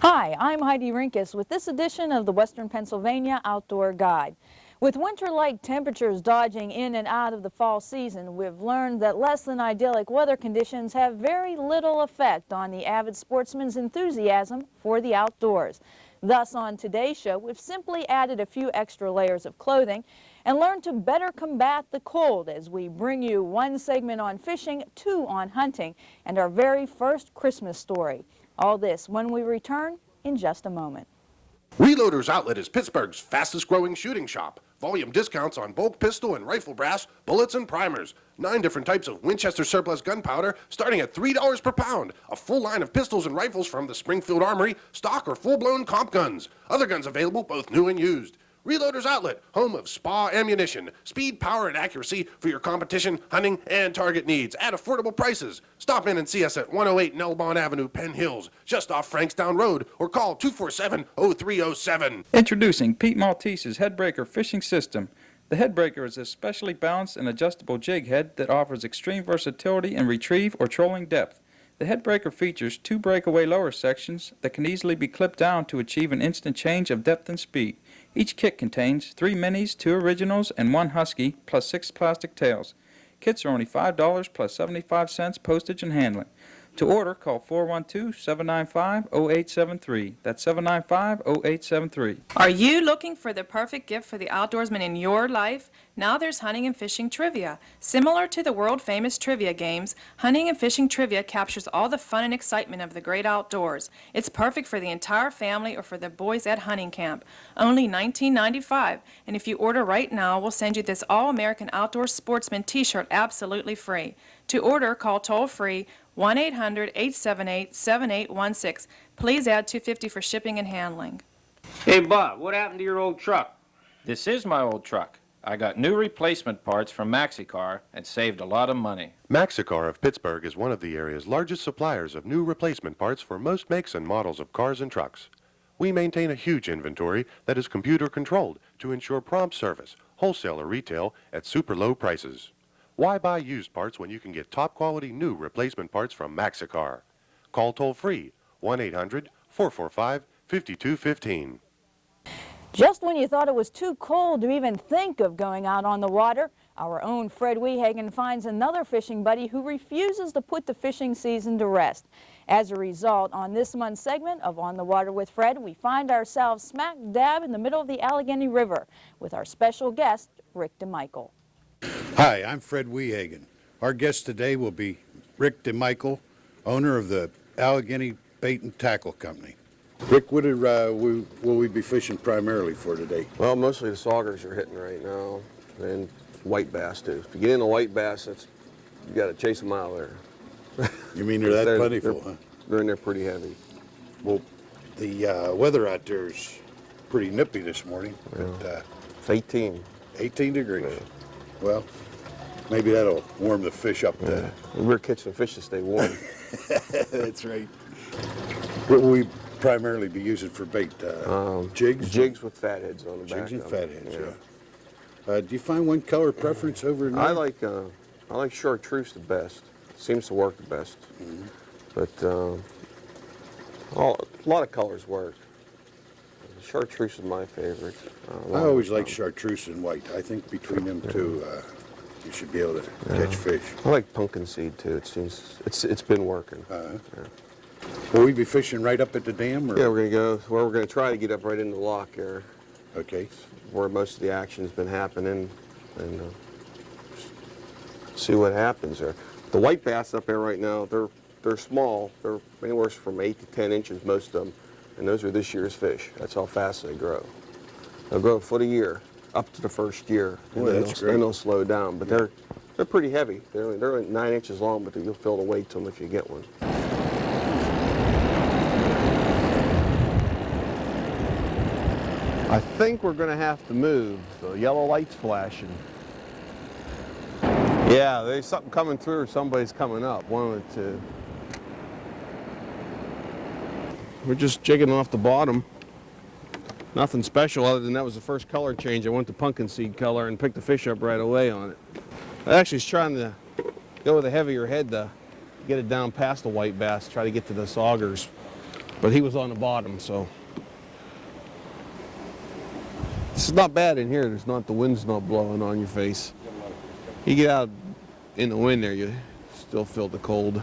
Hi, I'm Heidi Rinkus with this edition of the Western Pennsylvania Outdoor Guide. With winter-like temperatures dodging in and out of the fall season, we've learned that less than idyllic weather conditions have very little effect on the avid sportsman's enthusiasm for the outdoors. Thus, on today's show, we've simply added a few extra layers of clothing and learned to better combat the cold as we bring you one segment on fishing, two on hunting, and our very first Christmas story. All this when we return in just a moment. Reloaders Outlet is Pittsburgh's fastest growing shooting shop. Volume discounts on bulk pistol and rifle brass, bullets and primers. 9 different types of Winchester surplus gunpowder starting at $3 per pound. A full line of pistols and rifles from the Springfield Armory, stock or full-blown comp guns. Other guns available, both new and used. Reloaders Outlet, home of SPA ammunition. Speed, power, and accuracy for your competition, hunting, and target needs at affordable prices. Stop in and see us at 108 Nelbon Avenue, Penn Hills, just off Frankstown Road, or call 247-0307. Introducing Pete Maltese's Headbreaker fishing system. The Headbreaker is a specially balanced and adjustable jig head that offers extreme versatility in retrieve or trolling depth. The Headbreaker features 2 breakaway lower sections that can easily be clipped down to achieve an instant change of depth and speed. Each kit contains 3 minis, 2 originals, and 1 husky, plus 6 plastic tails. Kits are only $5 plus 75 cents postage and handling. To order, call 412-795-0873. That's 795-0873. Are you looking for the perfect gift for the outdoorsman in your life? Now there's hunting and fishing trivia. Similar to the world-famous trivia games, hunting and fishing trivia captures all the fun and excitement of the great outdoors. It's perfect for the entire family or for the boys at hunting camp. Only $19.95, and if you order right now, we'll send you this All-American Outdoor Sportsman t-shirt absolutely free. To order, call toll-free 1-800-878-7816. Please add $2.50 for shipping and handling. Hey, Bob, what happened to your old truck? This is my old truck. I got new replacement parts from MaxiCar and saved a lot of money. MaxiCar of Pittsburgh is one of the area's largest suppliers of new replacement parts for most makes and models of cars and trucks. We maintain a huge inventory that is computer controlled to ensure prompt service, wholesale or retail, at super low prices. Why buy used parts when you can get top quality new replacement parts from MaxiCar? Call toll free 1-800-445-5215. Just when you thought it was too cold to even think of going out on the water, our own Fred Wehagen finds another fishing buddy who refuses to put the fishing season to rest. As a result, on this month's segment of On the Water with Fred, we find ourselves smack dab in the middle of the Allegheny River with our special guest, Rick DeMichael. Hi, I'm Fred Wehagen. Our guest today will be Rick DeMichael, owner of the Allegheny Bait and Tackle Company. Rick, what will we be fishing primarily for today? Well, mostly the saugers are hitting right now, and white bass too. If you get into white bass, you got to chase them out of there. You mean they're that plentiful, huh? They're in there pretty heavy. Well, the weather out there is pretty nippy this morning. Yeah. But, it's 18. 18 degrees. Yeah. Well, maybe that'll warm the fish up. Yeah. We're catching fish to stay warm. That's right. What will we primarily be using for bait? Jigs? Jigs with fatheads on the back. Jigs and of fatheads, yeah. Do you find one color preference over another? I like chartreuse the best. Seems to work the best. Mm-hmm. But a lot of colors work. Chartreuse is my favorite. I always like chartreuse and white. I think between them two, you should be able to catch fish. I like pumpkin seed too. It seems it's been working. Will we be fishing right up at the dam? Or? Yeah, we're gonna try to get up right in the lock there. Okay. Where most of the action's been happening, and see what happens there. The white bass up there right now, they're small. They're anywhere from 8 to 10 inches, most of them, and those are this year's fish. That's how fast they grow. They'll grow a foot a year up to the first year, and then they'll slow down. But they're pretty heavy. They're only 9 inches long, but you'll feel the weight to them if you get one. I think we're going to have to move. The yellow light's flashing. Yeah, there's something coming through or somebody's coming up. One of the two. We're just jigging off the bottom. Nothing special other than that was the first color change. I went to pumpkin seed color and picked the fish up right away on it. I actually was trying to go with a heavier head to get it down past the white bass, try to get to the saugers. But he was on the bottom, so. It's not bad in here. The wind's not blowing on your face. You get out in the wind there, you still feel the cold.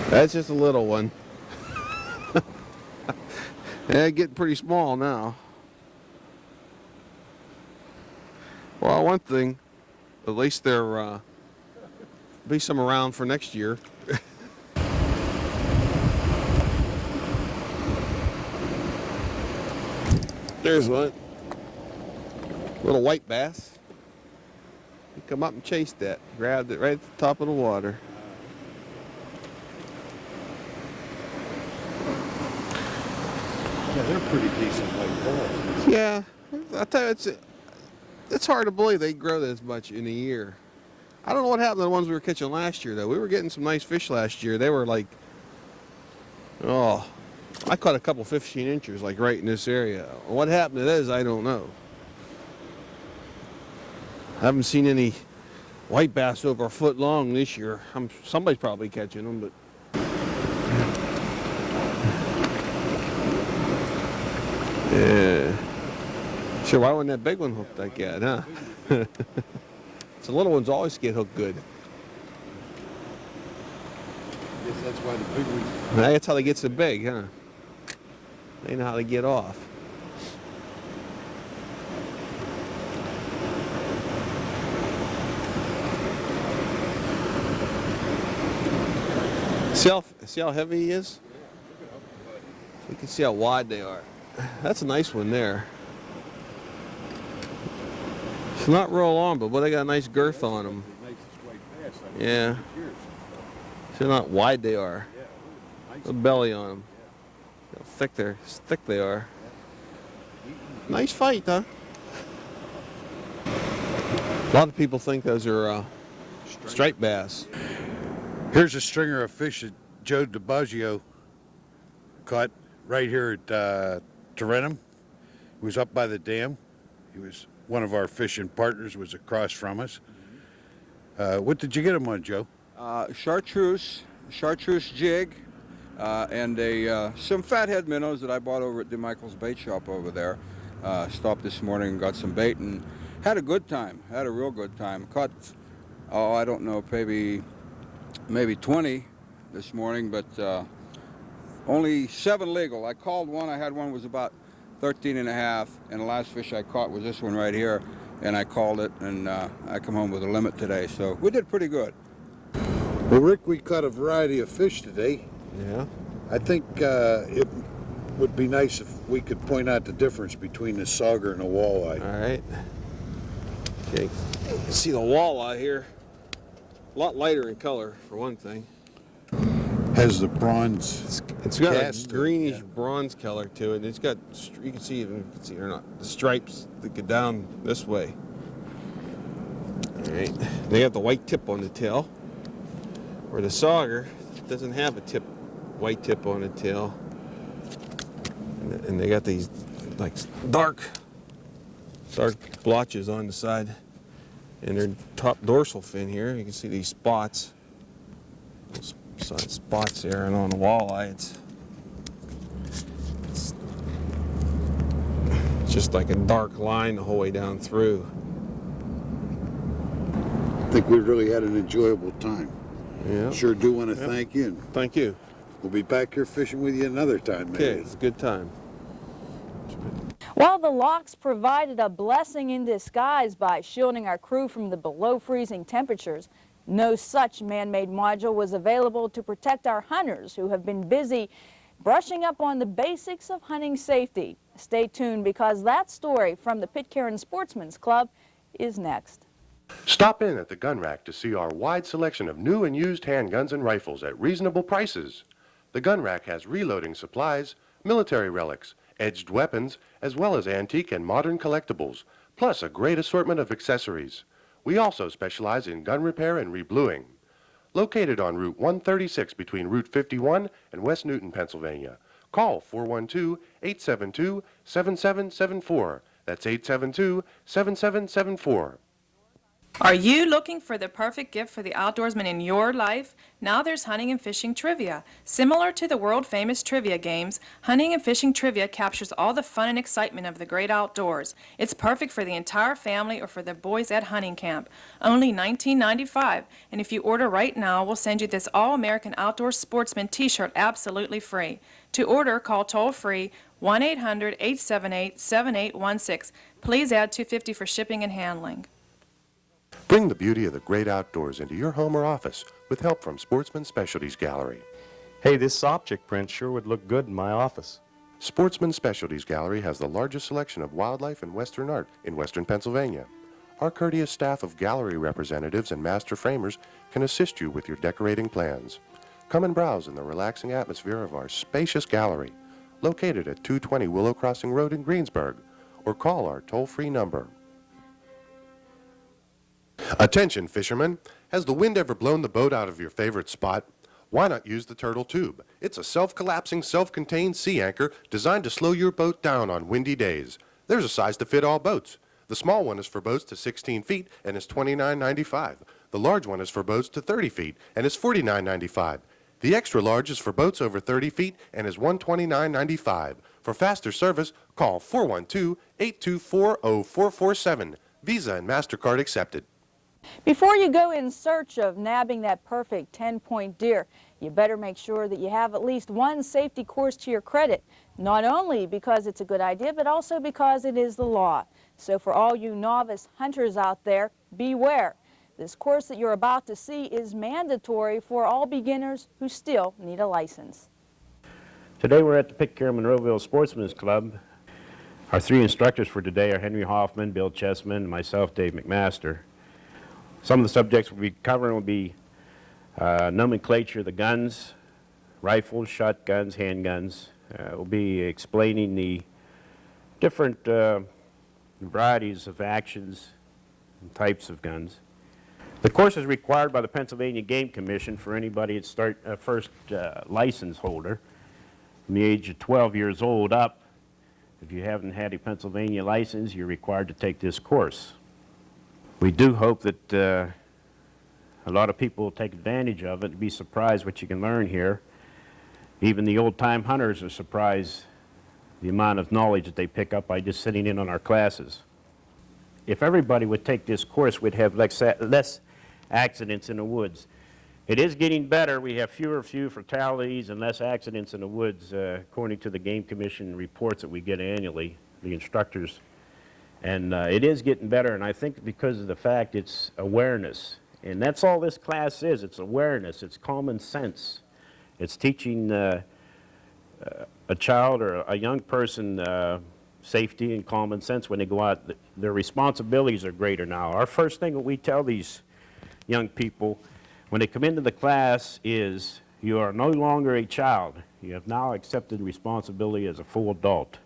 That's just a little one. Yeah, getting pretty small now. Well, one thing, at least there be some around for next year. There's one. Little white bass. He come up and chased that. Grabbed it right at the top of the water. Yeah, they're pretty decent white balls. Yeah, I tell you, it's hard to believe they grow this much in a year. I don't know what happened to the ones we were catching last year, though. We were getting some nice fish last year. They were like, oh, I caught a couple 15 inchers, like right in this area. What happened to those, I don't know. I haven't seen any white bass over a foot long this year. Somebody's probably catching them, but. Yeah. Sure, why wouldn't that big one hook like that, huh? So little ones always get hooked good. I guess that's why the big ones. That's how they get so big, huh? They know how to get off. See how heavy he is? You can see how wide they are. That's a nice one there. It's not real long, but they got a nice girth on them. Yeah. See how wide they are. The belly on them. How thick they are. Nice fight, huh? A lot of people think those are striped bass. Here's a stringer of fish that Joe DiBaggio caught right here at TARENTUM. He was up by the dam. He was one of our fishing partners, was across from us. What did you get him on, Joe? Chartreuse jig, and some fathead minnows that I bought over at DeMichael's bait shop over there. Stopped this morning and got some bait and had a good time. Had a real good time. Caught, I don't know, maybe 20 this morning, but only 7 legal. I called one. I had one was about 13 and a half, and the last fish I caught was this one right here, and I called it, and I come home with a limit today, so we did pretty good. Well, Rick, we caught a variety of fish today. Yeah. I think it would be nice if we could point out the difference between the sauger and the walleye. All right. Okay. You can see the walleye here. A lot lighter in color, for one thing. Has the bronze. It's got cast a greenish bronze color to it. It's got, you can see it or not, the stripes that go down this way. All right. They have the white tip on the tail, where the sauger doesn't have a white tip on the tail. And they got these like dark blotches on the side. And their top dorsal fin here, you can see these spots. Side spots there, and on the walleye, it's just like a dark line the whole way down through. I think we really had an enjoyable time. Yeah. Sure do want to thank you. Thank you. We'll be back here fishing with you another time, maybe. Okay, it's a good time. While the locks provided a blessing in disguise by shielding our crew from the below freezing temperatures, no such man-made module was available to protect our hunters who have been busy brushing up on the basics of hunting safety. Stay tuned, because that story from the Pitcairn Sportsman's Club is next. Stop in at the Gun Rack to see our wide selection of new and used handguns and rifles at reasonable prices. The Gun Rack has reloading supplies, military relics, edged weapons, as well as antique and modern collectibles, plus a great assortment of accessories. We also specialize in gun repair and rebluing. Located on Route 136 between Route 51 and West Newton, Pennsylvania. Call 412-872-7774. That's 872-7774. Are you looking for the perfect gift for the outdoorsman in your life? Now there's hunting and fishing trivia. Similar to the world-famous trivia games, hunting and fishing trivia captures all the fun and excitement of the great outdoors. It's perfect for the entire family or for the boys at hunting camp. Only $19.95, and if you order right now, we'll send you this All-American Outdoor Sportsman t-shirt absolutely free. To order, call toll-free 1-800-878-7816. Please add $2.50 for shipping and handling. Bring the beauty of the great outdoors into your home or office with help from Sportsman Specialties Gallery. Hey, this object print sure would look good in my office. Sportsman Specialties Gallery has the largest selection of wildlife and Western art in Western Pennsylvania. Our courteous staff of gallery representatives and master framers can assist you with your decorating plans. Come and browse in the relaxing atmosphere of our spacious gallery, located at 220 Willow Crossing Road in Greensburg, or call our toll-free number. Attention, fishermen. Has the wind ever blown the boat out of your favorite spot? Why not use the turtle tube? It's a self-collapsing, self-contained sea anchor designed to slow your boat down on windy days. There's a size to fit all boats. The small one is for boats to 16 feet and is $29.95. The large one is for boats to 30 feet and is $49.95. The extra large is for boats over 30 feet and is $129.95. For faster service, call 412-824-0447. Visa and MasterCard accepted. Before you go in search of nabbing that perfect 10-point deer, you better make sure that you have at least one safety course to your credit, not only because it's a good idea, but also because it is the law. So for all you novice hunters out there, beware. This course that you're about to see is mandatory for all beginners who still need a license. Today we're at the Pitcairn Monroeville Sportsman's Club. Our three instructors for today are Henry Hoffman, Bill Chessman, and myself, Dave McMaster. Some of the subjects we'll be covering will be nomenclature of the guns, rifles, shotguns, handguns. We'll be explaining the different varieties of actions and types of guns. The course is required by the Pennsylvania Game Commission for anybody that's first license holder from the age of 12 years old up. If you haven't had a Pennsylvania license, you're required to take this course. We do hope that a lot of people will take advantage of it and be surprised what you can learn here. Even the old-time hunters are surprised the amount of knowledge that they pick up by just sitting in on our classes. If everybody would take this course, we'd have less accidents in the woods. It is getting better. We have few fatalities and less accidents in the woods, according to the Game Commission reports that we get annually, the instructors. And it is getting better, and I think because of the fact it's awareness. And that's all this class is. It's awareness. It's common sense. It's teaching a child or a young person safety and common sense when they go out. Their responsibilities are greater now. Our first thing that we tell these young people when they come into the class is you are no longer a child. You have now accepted responsibility as a full adult.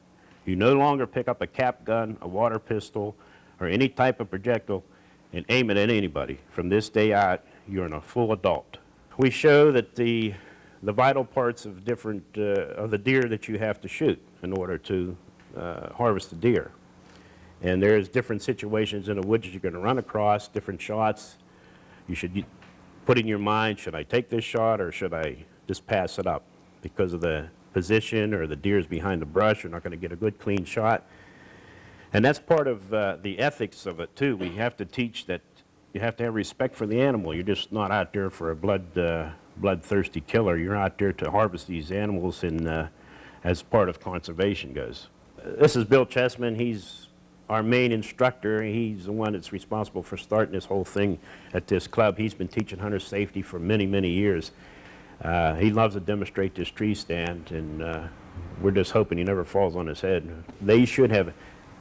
You no longer pick up a cap gun, a water pistol, or any type of projectile and aim it at anybody. From this day out, you're a full adult. We show that the vital parts of of the deer that you have to shoot in order to harvest the deer. And there's different situations in the woods you're going to run across, different shots. You should put in your mind, should I take this shot or should I just pass it up? Because of the position or the deer's behind the brush, you're not going to get a good clean shot. And that's part of the ethics of it too. We have to teach that you have to have respect for the animal. You're just not out there for a bloodthirsty killer. You're out there to harvest these animals as part of conservation goes. This is Bill Chessman. He's our main instructor. He's the one that's responsible for starting this whole thing at this club. He's been teaching hunter safety for many, many years. He loves to demonstrate this tree stand, and we're just hoping he never falls on his head. They should have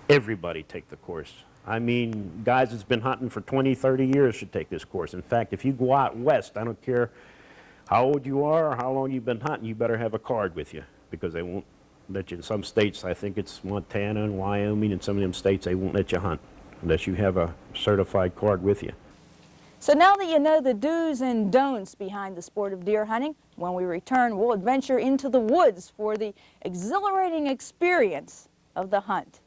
everybody take the course. I mean, guys that's been hunting for 20, 30 years should take this course. In fact, if you go out west, I don't care how old you are or how long you've been hunting, you better have a card with you, because they won't let you. In some states, I think it's Montana and Wyoming, and some of them states, they won't let you hunt unless you have a certified card with you. So now that you know the do's and don'ts behind the sport of deer hunting, when we return, we'll adventure into the woods for the exhilarating experience of the hunt.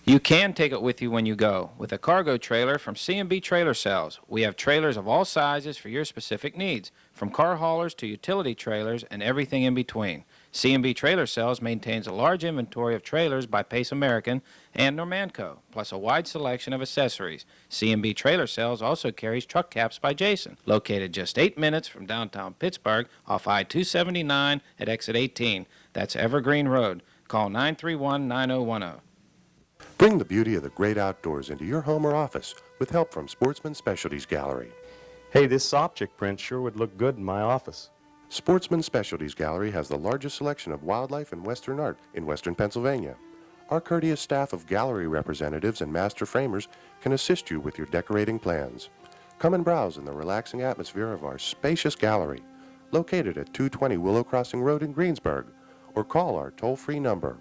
You can take it with you when you go with a cargo trailer from C&B Trailer Sales. We have trailers of all sizes for your specific needs, from car haulers to utility trailers and everything in between. C&B Trailer Sales maintains a large inventory of trailers by Pace American and Normanco, plus a wide selection of accessories. C&B Trailer Sales also carries truck caps by Jason, located just 8 minutes from downtown Pittsburgh off I-279 at exit 18. That's Evergreen Road. Call 931-9010. Bring the beauty of the great outdoors into your home or office with help from Sportsman Specialties Gallery. Hey, this object print sure would look good in my office. Sportsman Specialties Gallery has the largest selection of wildlife and Western art in Western Pennsylvania. Our courteous staff of gallery representatives and master framers can assist you with your decorating plans. Come and browse in the relaxing atmosphere of our spacious gallery, located at 220 Willow Crossing Road in Greensburg, or call our toll-free number.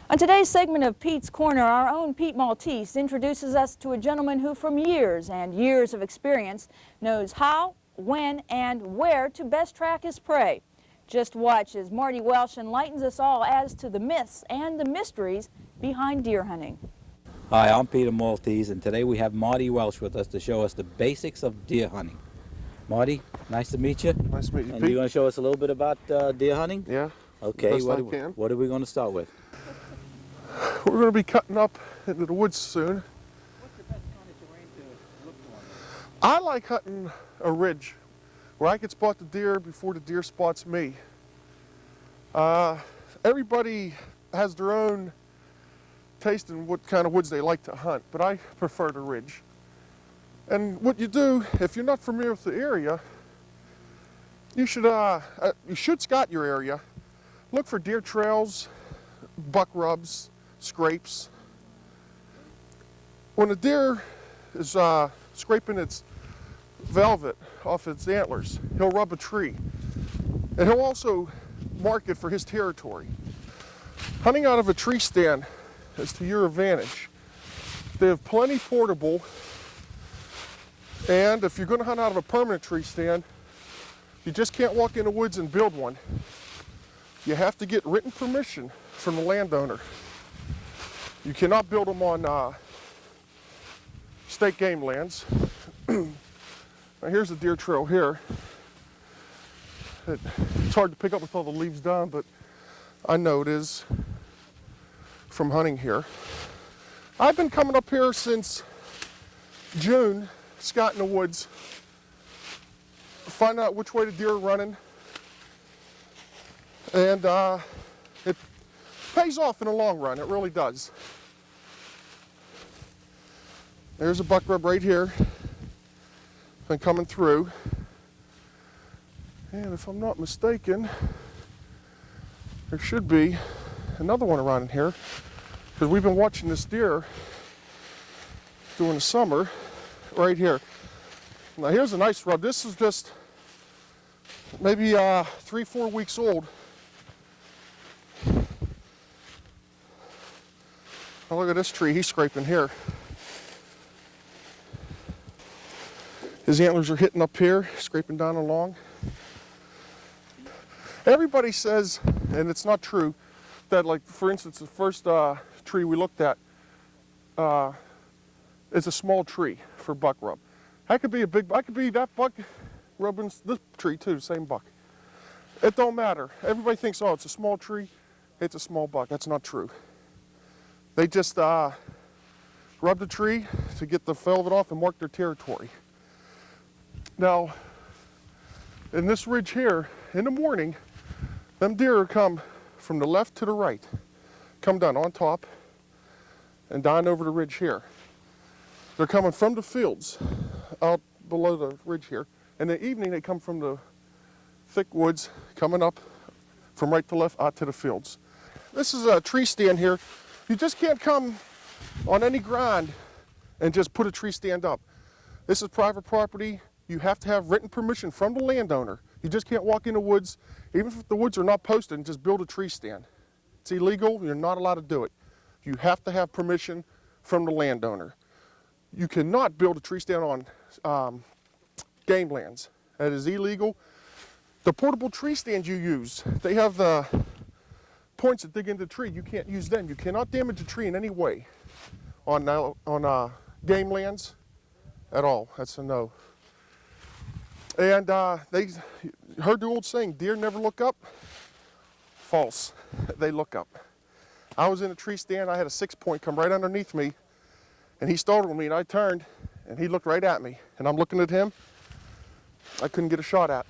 On today's segment of Pete's Corner, our own Pete Maltese introduces us to a gentleman who from years and years of experience knows how, when, and where to best track his prey. Just watch as Marty Welsh enlightens us all as to the myths and the mysteries behind deer hunting. Hi, I'm Peter Maltese, and today we have Marty Welsh with us to show us the basics of deer hunting. Marty, nice to meet you. Nice to meet you, And Pete. you're going to show us a little bit about deer hunting? Yeah. Okay, Best I can. what are we going to start with? We're going to be cutting up into the woods soon. What's the best kind of terrain to look for? I like hunting a ridge where I can spot the deer before the deer spots me. Everybody has their own taste in what kind of woods they like to hunt, but I prefer the ridge. And what you do, if you're not familiar with the area, you should scout your area. Look for deer trails, buck rubs, scrapes. When a deer is scraping its velvet off its antlers, he'll rub a tree. And he'll also mark it for his territory. Hunting out of a tree stand is to your advantage. They have plenty portable, and if you're going to hunt out of a permanent tree stand, you just can't walk in the woods and build one. You have to get written permission from the landowner. You cannot build them on state game lands. Now here's a deer trail here. It's hard to pick up with all the leaves down, but I know it is from hunting here. I've been coming up here since June, scouting the woods, finding out which way the deer are running, and it pays off in the long run. It really does. There's a buck rub right here. Been coming through. And if I'm not mistaken, there should be another one around in here, because we've been watching this deer during the summer right here. Now here's a nice rub. This is just maybe 3-4 weeks old. Now look at this tree he's scraping here. His antlers are hitting up here, scraping down along. Everybody says, and it's not true, that, like, for instance, the first tree we looked at is a small tree for buck rub. I could be that buck rubbing this tree too, same buck. It don't matter. Everybody thinks, oh, it's a small tree, it's a small buck. That's not true. They just rub the tree to get the velvet off and mark their territory. Now, in this ridge here, in the morning, them deer come from the left to the right, come down on top and down over the ridge here. They're coming from the fields out below the ridge here. In the evening, they come from the thick woods, coming up from right to left out to the fields. This is a tree stand here. You just can't come on any ground and just put a tree stand up. This is private property. You have to have written permission from the landowner. You just can't walk in the woods, even if the woods are not posted, and just build a tree stand. It's illegal. You're not allowed to do it. You have to have permission from the landowner. You cannot build a tree stand on game lands. That is illegal. The portable tree stands you use, they have the points that dig into the tree, you can't use then. You cannot damage a tree in any way on game lands at all. That's a no. And they heard the old saying, deer never look up. False. They look up. I was in a tree stand. I had a 6-point come right underneath me, and he startled me, and I turned, and he looked right at me. And I'm looking at him. I couldn't get a shot at,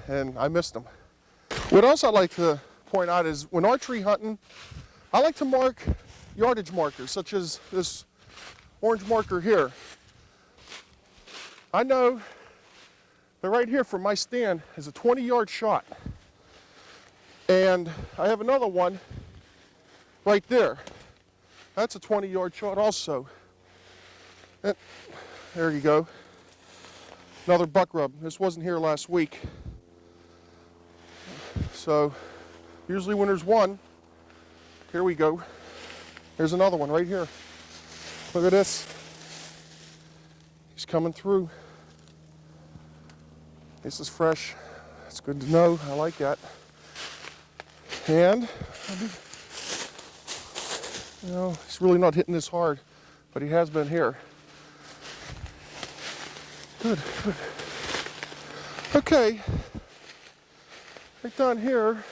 and I missed him. What else I like to point out is when archery hunting, I like to mark yardage markers, such as this orange marker here. I know that right here from my stand is a 20-yard shot. And I have another one right there. That's a 20-yard shot also. And there you go. Another buck rub. This wasn't here last week. So usually when there's one, here we go. There's another one right here. Look at this. He's coming through. This is fresh. That's good to know. I like that. And, you know, he's really not hitting this hard, but he has been here. Good, good. Okay, right down here,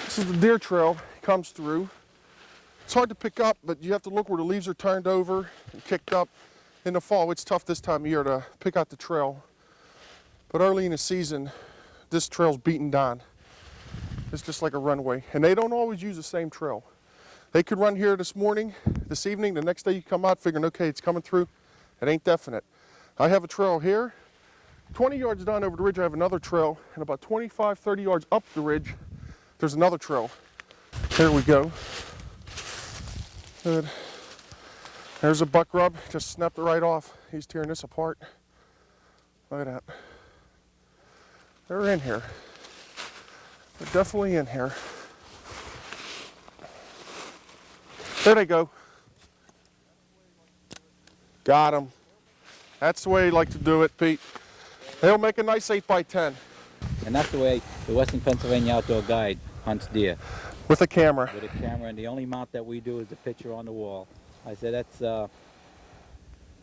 this is the deer trail. He comes through. It's hard to pick up, but you have to look where the leaves are turned over and kicked up. In the fall, it's tough this time of year to pick out the trail. But early in the season, this trail's beaten down. It's just like a runway. And they don't always use the same trail. They could run here this morning, this evening, the next day you come out figuring, okay, it's coming through. It ain't definite. I have a trail here. 20 yards down over the ridge, I have another trail. And about 25, 30 yards up the ridge, there's another trail. There we go. Good. There's a buck rub, just snapped it right off. He's tearing this apart. Look at that. They're in here. They're definitely in here. There they go. Got them. That's the way you like to do it, Pete. They'll make a nice 8x10. And that's the way the Western Pennsylvania Outdoor Guide hunts deer. With a camera. With a camera, and the only mount that we do is the picture on the wall. I said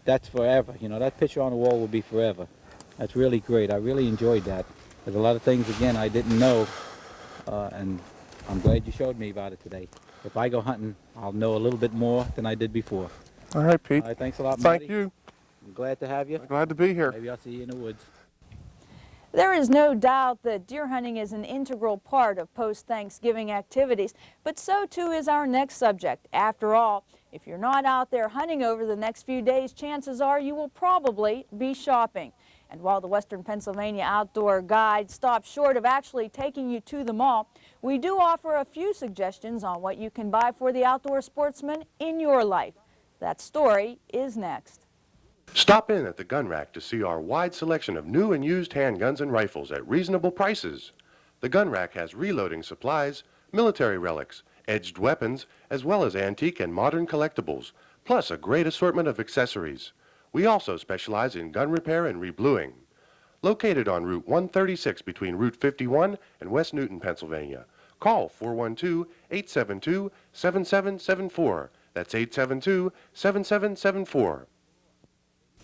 that's forever. You know, that picture on the wall will be forever. That's really great. I really enjoyed that. There's a lot of things, again, I didn't know, and I'm glad you showed me about it today. If I go hunting, I'll know a little bit more than I did before. All right, Pete. All right, thanks a lot, Marty. Thank you. I'm glad to have you. Glad to be here. Maybe I'll see you in the woods. There is no doubt that deer hunting is an integral part of post-Thanksgiving activities, but so too is our next subject. After all, if you're not out there hunting over the next few days, chances are you will probably be shopping. And while the Western Pennsylvania Outdoor Guide stops short of actually taking you to the mall, we do offer a few suggestions on what you can buy for the outdoor sportsman in your life. That story is next. Stop in at the gun rack to see our wide selection of new and used handguns and rifles at reasonable prices. The gun rack has reloading supplies, military relics, edged weapons, as well as antique and modern collectibles, plus a great assortment of accessories. We also specialize in gun repair and rebluing. Located on Route 136 between Route 51 and West Newton, Pennsylvania. Call 412-872-7774. That's 872-7774.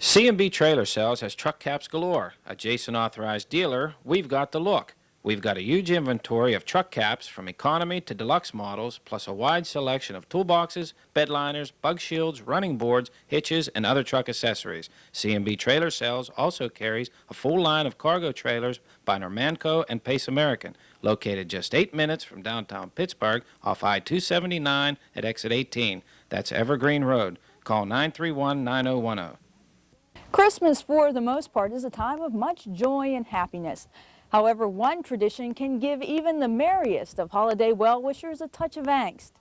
C&B Trailer Sales has truck caps galore. A Jason authorized dealer, we've got the look. We've got a huge inventory of truck caps from economy to deluxe models, plus a wide selection of toolboxes, bed liners, bug shields, running boards, hitches, and other truck accessories. C&B Trailer Sales also carries a full line of cargo trailers by Normanco and Pace American, located just 8 minutes from downtown Pittsburgh off I-279 at exit 18. That's Evergreen Road. Call 931-9010. Christmas, for the most part, is a time of much joy and happiness. However, one tradition can give even the merriest of holiday well-wishers a touch of angst.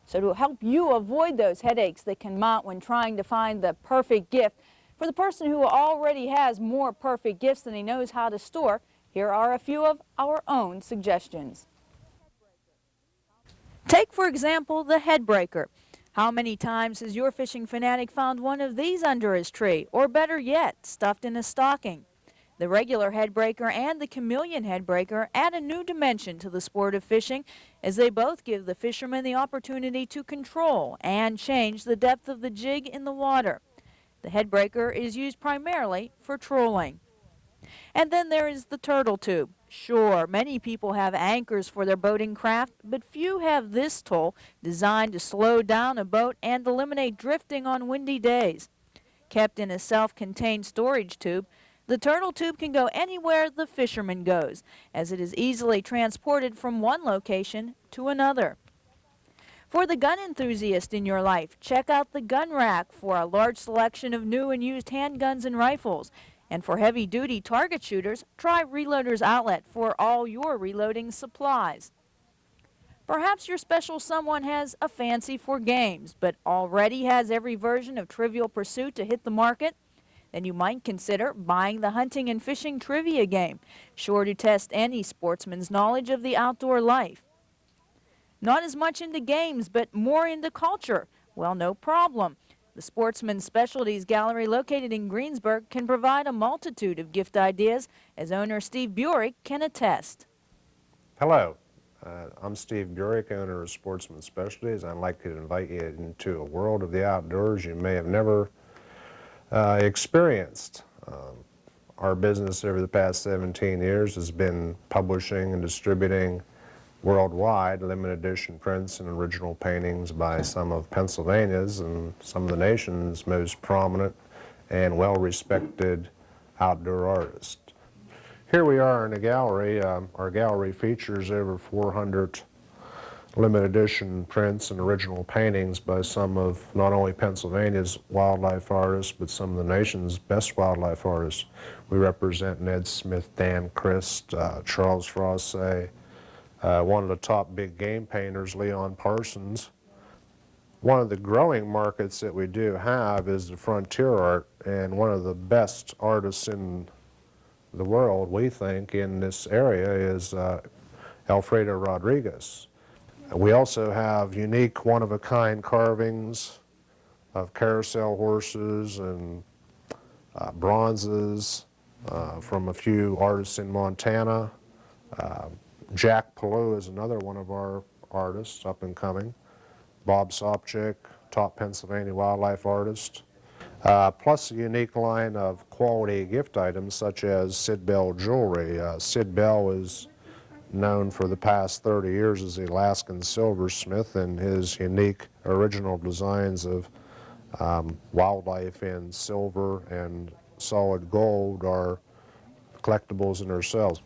So to help you avoid those headaches that can mount when trying to find the perfect gift for the person who already has more perfect gifts than he knows how to store, here are a few of our own suggestions. Take, for example, the head breaker. How many times has your fishing fanatic found one of these under his tree, or better yet, stuffed in a stocking? The regular headbreaker and the chameleon headbreaker add a new dimension to the sport of fishing, as they both give the fisherman the opportunity to control and change the depth of the jig in the water. The headbreaker is used primarily for trolling. And then there is the turtle tube. Sure, many people have anchors for their boating craft, but few have this tool designed to slow down a boat and eliminate drifting on windy days. Kept in a self-contained storage tube, the turtle tube can go anywhere the fisherman goes, as it is easily transported from one location to another. For the gun enthusiast in your life, check out the gun rack for a large selection of new and used handguns and rifles. And for heavy-duty target shooters, try Reloader's Outlet for all your reloading supplies. Perhaps your special someone has a fancy for games, but already has every version of Trivial Pursuit to hit the market. Then you might consider buying the hunting and fishing trivia game, sure to test any sportsman's knowledge of the outdoor life. Not as much into games, but more into culture. Well, no problem. The Sportsman's Specialties Gallery, located in Greensburg, can provide a multitude of gift ideas, as owner Steve Burek can attest. Hello, I'm Steve Burek, owner of Sportsman's Specialties. I'd like to invite you into a world of the outdoors you may have never experienced. Our business over the past 17 years has been publishing and distributing worldwide limited edition prints and original paintings by some of Pennsylvania's and some of the nation's most prominent and well-respected outdoor artists. Here we are in a gallery. Our gallery features over 400 limited edition prints and original paintings by some of not only Pennsylvania's wildlife artists, but some of the nation's best wildlife artists. We represent Ned Smith, Dan Christ, Charles Froissart, one of the top big game painters, Leon Parsons. One of the growing markets that we do have is the frontier art, and one of the best artists in the world, we think, in this area is Alfredo Rodriguez. We also have unique one-of-a-kind carvings of carousel horses and bronzes from a few artists in Montana. Jack Palou is another one of our artists, up and coming. Bob Sopcich, top Pennsylvania wildlife artist. Plus a unique line of quality gift items such as Sid Bell jewelry. Sid Bell is known for the past 30 years as the Alaskan silversmith, and his unique original designs of wildlife in silver and solid gold are collectibles in themselves.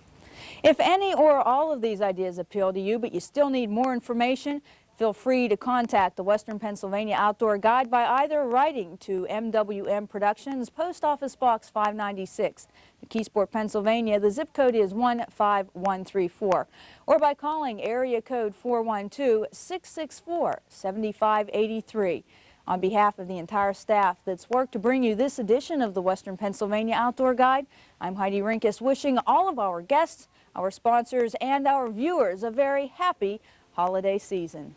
If any or all of these ideas appeal to you, but you still need more information, feel free to contact the Western Pennsylvania Outdoor Guide by either writing to MWM Productions, Post Office Box 596, McKeesport, Pennsylvania. The zip code is 15134. Or by calling area code 412-664-7583. On behalf of the entire staff that's worked to bring you this edition of the Western Pennsylvania Outdoor Guide, I'm Heidi Rinkus, wishing all of our guests, our sponsors, and our viewers a very happy holiday season.